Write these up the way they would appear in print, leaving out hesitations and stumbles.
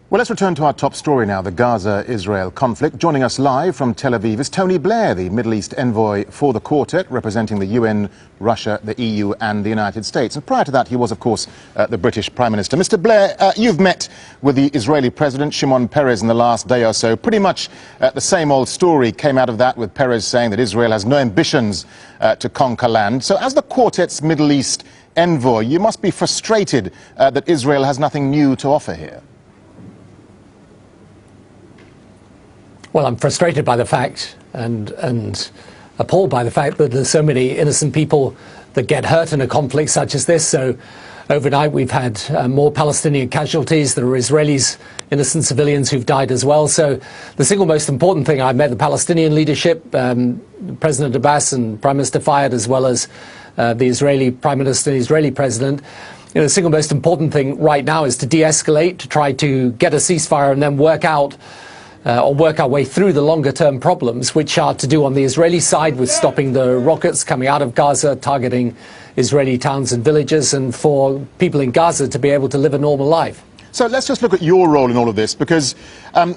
Well, let's return to our top story now, the Gaza-Israel conflict. Joining us live from Tel Aviv is Tony Blair, the Middle East envoy for the Quartet, representing the UN, Russia, the EU and the United States. And prior to that, he was, of course, the British Prime Minister. Mr. Blair, you've met with the Israeli President, Shimon Peres, in the last day or so. Pretty much the same old story came out of that, with Peres saying that Israel has no ambitions to conquer land. So as the Quartet's Middle East envoy, you must be frustrated that Israel has nothing new to offer here. Well, I'm frustrated by the fact and appalled by the fact that there's so many innocent people that get hurt in a conflict such as this. So overnight we've had more Palestinian casualties. There are Israelis, innocent civilians who've died as well. So the single most important thing, I met the Palestinian leadership, President Abbas and Prime Minister Fayyad, as well as the Israeli Prime Minister and Israeli President. You know, the single most important thing right now is to de-escalate, to try to get a ceasefire and then work our way through the longer-term problems, which are to do on the Israeli side with stopping the rockets coming out of Gaza, targeting Israeli towns and villages, and for people in Gaza to be able to live a normal life. So let's just look at your role in all of this, because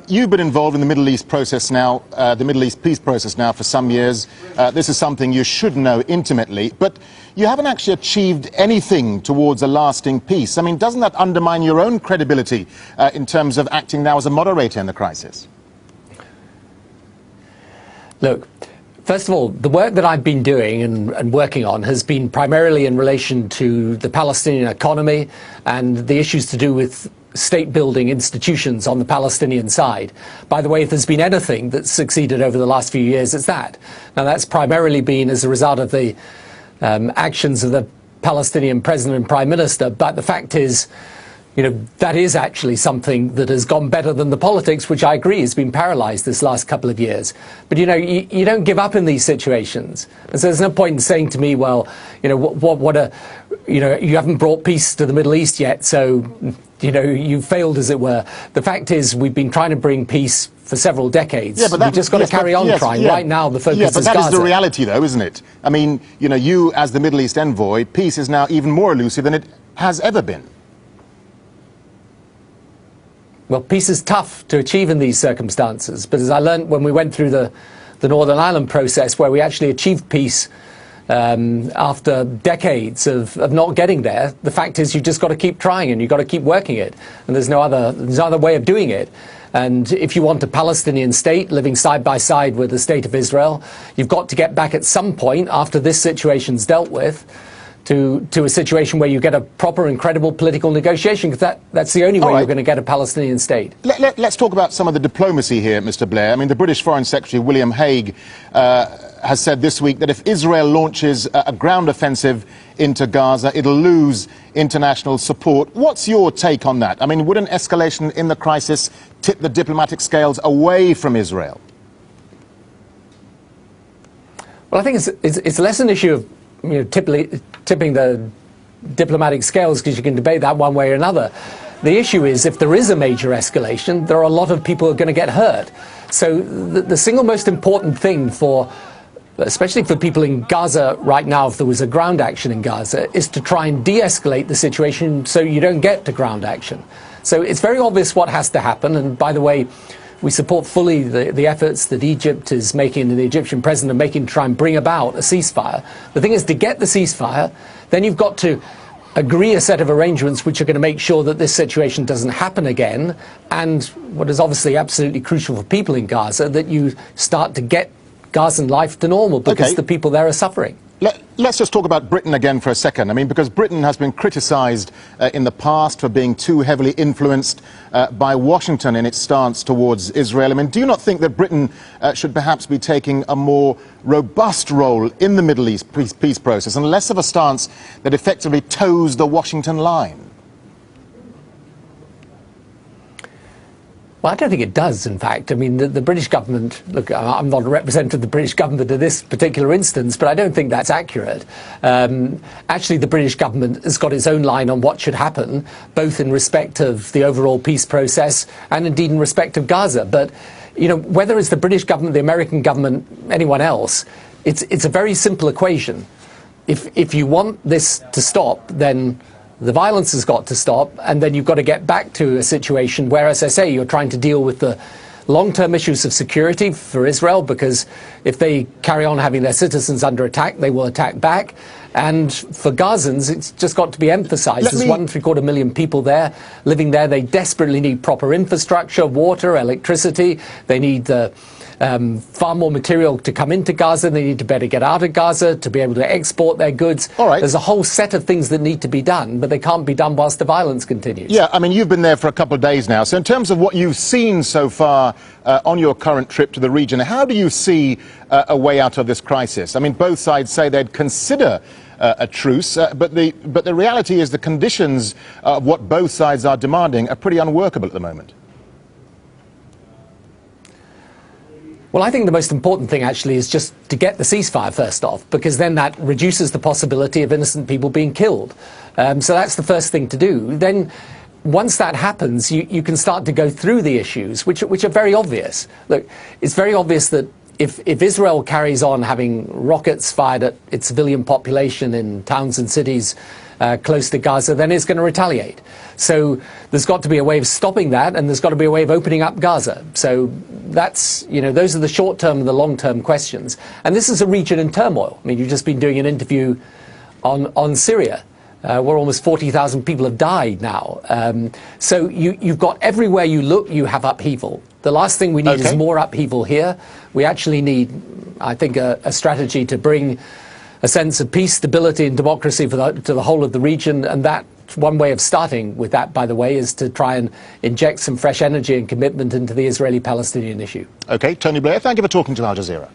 you've been involved in the Middle East process now, the Middle East peace process now for some years. This is something you should know intimately, but you haven't actually achieved anything towards a lasting peace. I mean, doesn't that undermine your own credibility in terms of acting now as a moderator in the crisis? Look, first of all, the work that I've been doing and working on has been primarily in relation to the Palestinian economy and the issues to do with state-building institutions on the Palestinian side. By the way, if there's been anything that's succeeded over the last few years, it's that. Now, that's primarily been as a result of the actions of the Palestinian president and prime minister, but the fact is, you know, that is actually something that has gone better than the politics, which I agree has been paralysed this last couple of years. But, you know, you don't give up in these situations. And so there's no point in saying to me, well, you know, you haven't brought peace to the Middle East yet, so, you know, you failed, as it were. The fact is, we've been trying to bring peace for several decades. Yeah, but we've just got to carry on trying. Right now, the focus is Gaza. Yeah, but that is the reality, though, isn't it? I mean, you know, you, as the Middle East envoy, peace is now even more elusive than it has ever been. Well, peace is tough to achieve in these circumstances, but as I learned when we went through the Northern Ireland process, where we actually achieved peace after decades of not getting there, the fact is you've just got to keep trying and you've got to keep working it, and there's no other way of doing it. And if you want a Palestinian state living side by side with the state of Israel, you've got to get back at some point after this situation's dealt with to a situation where you get a proper and credible political negotiation, because that's the only way you're going to get a Palestinian state. Let's talk about some of the diplomacy here, Mr. Blair. I mean, the British Foreign Secretary, William Hague, has said this week that if Israel launches a ground offensive into Gaza, it'll lose international support. What's your take on that? I mean, would an escalation in the crisis tip the diplomatic scales away from Israel? Well, I think it's less an issue of, you know, tipping the diplomatic scales, because you can debate that one way or another. The issue is, if there is a major escalation, there are a lot of people who are going to get hurt. So the single most important thing especially for people in Gaza right now, if there was a ground action in Gaza, is to try and de-escalate the situation so you don't get to ground action. So it's very obvious what has to happen. And by the way, we support fully the efforts that Egypt is making and the Egyptian president are making to try and bring about a ceasefire. The thing is, to get the ceasefire, then you've got to agree a set of arrangements which are going to make sure that this situation doesn't happen again. And what is obviously absolutely crucial for people in Gaza, that you start to get Gazan life to normal, because the people there are suffering. Let's just talk about Britain again for a second. I mean, because Britain has been criticised in the past for being too heavily influenced by Washington in its stance towards Israel. I mean, do you not think that Britain should perhaps be taking a more robust role in the Middle East peace process and less of a stance that effectively toes the Washington line? Well, I don't think it does, in fact. I mean, the British government, look, I'm not a representative of the British government in this particular instance, but I don't think that's accurate. Actually, the British government has got its own line on what should happen, both in respect of the overall peace process and indeed in respect of Gaza. But, you know, whether it's the British government, the American government, anyone else, it's a very simple equation. If you want this to stop, then The violence has got to stop, and then you've got to get back to a situation where, as I say, you're trying to deal with the long-term issues of security for Israel, because if they carry on having their citizens under attack, they will attack back. And for Gazans, it's just got to be emphasized. There's 1.75 million people there, living there. They desperately need proper infrastructure, water, electricity. They need far more material to come into Gaza. They need to better get out of Gaza to be able to export their goods. All right. There's a whole set of things that need to be done, but they can't be done whilst the violence continues. Yeah, I mean, you've been there for a couple of days now. So in terms of what you've seen so far on your current trip to the region, how do you see a way out of this crisis? I mean, both sides say they'd consider a truce, but the reality is the conditions of what both sides are demanding are pretty unworkable at the moment. Well, I think the most important thing actually is just to get the ceasefire first off, because then that reduces the possibility of innocent people being killed. So that's the first thing to do. Then once that happens, you can start to go through the issues, which are very obvious. Look, it's very obvious that if Israel carries on having rockets fired at its civilian population in towns and cities close to Gaza, then it's going to retaliate. So there's got to be a way of stopping that, and there's got to be a way of opening up Gaza. So that's, those are the short-term and the long-term questions. And this is a region in turmoil. I mean, you've just been doing an interview on Syria, where almost 40,000 people have died now. So you've got everywhere you look, you have upheaval. The last thing we need is more upheaval here. We actually need, I think, a strategy to bring a sense of peace, stability and democracy to the whole of the region. And that one way of starting with that, by the way, is to try and inject some fresh energy and commitment into the Israeli-Palestinian issue. OK, Tony Blair, thank you for talking to Al Jazeera.